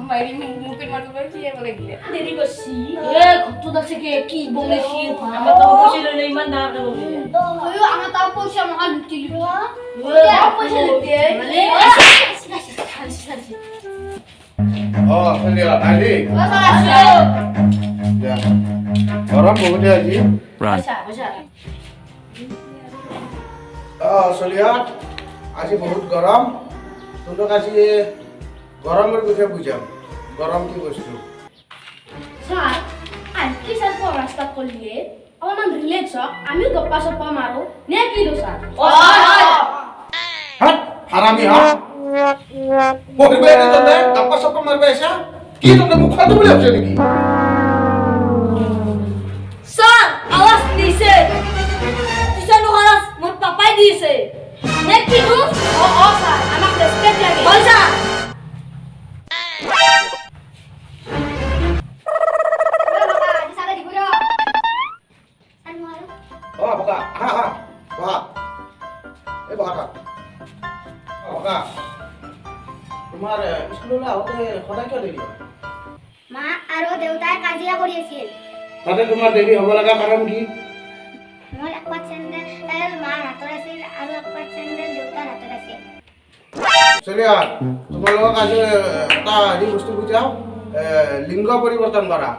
মারি মুখের মাথা করে কি বলে গিয়ে দেরি করছি কত দাসে কি বলেছি আমরা তো পয়সা লইলে ইমান না আমরা বলি আমরা তাও পয়সা মহা লুটি লুটি পয়সা লইতে মানে Selihat, Adi. Ya. Orang mau dia Haji. Selihat, Haji बहुत गरम. तुम लोग Haji गरमेर বিষয়ে বুঝাম. গরম কি বস্তু? স্যার আজকে স্যার পড়াশোনা করলে আমার মান রিল্যাক্স আমি গপ্পা সপ্পা মারো নে কি দো স্যার হাট হারামি হাট পড়বে না তোদের গপ্পা সপ্পা মারবে এসা কি তোদের মুখ ফাটে বলে আছে নাকি স্যার আওয়াজ দিছে টিচার নোহারাস মোর পাপাই দিছে নে কি দো ও স্যার আমাক রেসপেক্ট লাগে বল sir Baka. Baka. Baka. Baka. তোমার স্কুলে হতে সদায় কিয় দেৰি মা আৰু দেউতাই কাজিয়া কৰি আছিল তাতে তোমাৰ দেৰি হ'ব লগা কাৰণ কি মোৰ একপাত চেণ্ডেল মাৰ হাতত আছিল আৰু একপাত চেণ্ডেল দেউতাৰ হাতত আছিল চলিয়া তোমালোকক আজি এটা হেৰি বস্তু বুজাও লিংগ পৰিৱৰ্তন কৰা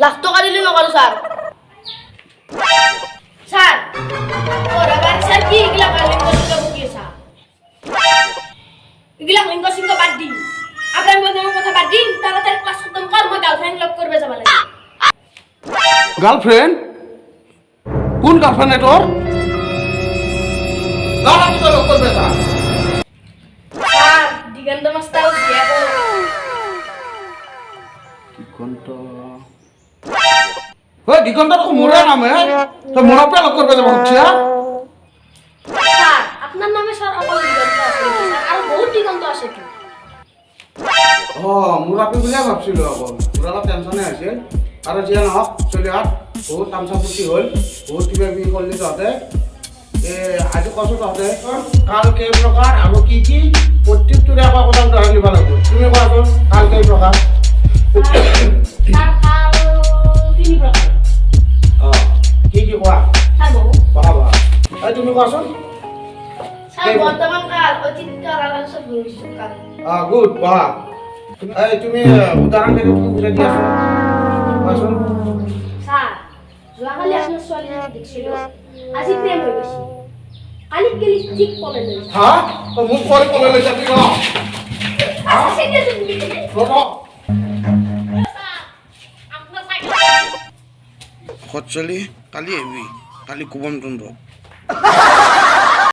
লাখ টাকা দিলে নকৰো স্যার স্যার ওরা বাচ্চা কি এগুলা লিঙ্গ সিঙ্গ কি স্যার এগুলা লিঙ্গ সিঙ্গ বাদ দিন আপনার মধ্যে কথা বাদ দিন তাড়াতাড়ি ক্লাস খতম কর মই গার্লফ্রেন্ড লক করবে যাবা লাগে গার্লফ্রেন্ড কোন গার্লফ্রেন্ড তোর গার্লফ্রেন্ড তো লক করবে তা স্যার দিগন্ত মাস্টার দিয়া তো দিগন্ত ওই দিগন্ত তো মোরা নামে তো মোরা পে লক করবে যাবা হচ্ছে স্যার আপনার নামে স্যার অকল দিগন্ত আছে স্যার আর বহুত দিগন্ত আছে কি মোরা পে বুলিয়া ভাবছিলো অকল মোরা অলপ টেনশনে আছিল আৰু যিয়া নহওক চলি হাত বহুত তামচা ফুটি হ'ল বহুত কিবা কিবি কৰিলি তহঁতে আজি কচোন তহঁতে কাল কেই প্ৰকাৰ আৰু কি কি প্ৰত্যেকটোৰে এটা কথা উদাহৰণ দিব লাগিব তুমি কোৱাচোন কাল কেই প্ৰকাৰ স্যাৰ কাল 3 প্ৰকাৰ কি কি কোৱা স্যাৰ বহু বাবা তুমি কোৱাচোন স্যাৰ বৰ্তমান কাল অতীত কাল আৰ সব ভবিষ্যৎ কাল গুড বাবা তুমি উদাহৰণ দি তুমি বুজাই দিয়াচোন কোৱাচোন স্যাৰ যোৱাকালি আপোনাৰ ছোৱালীজনী দেখিছিলো আজি প্ৰেম হৈ গৈছে কালি কেলি ঠিক পলে লৈ হা তো মোক পরে পলে লৈ যাবি ন খচ্চলি কালি আহিবি কালি কুবম তুন্দ্ৰ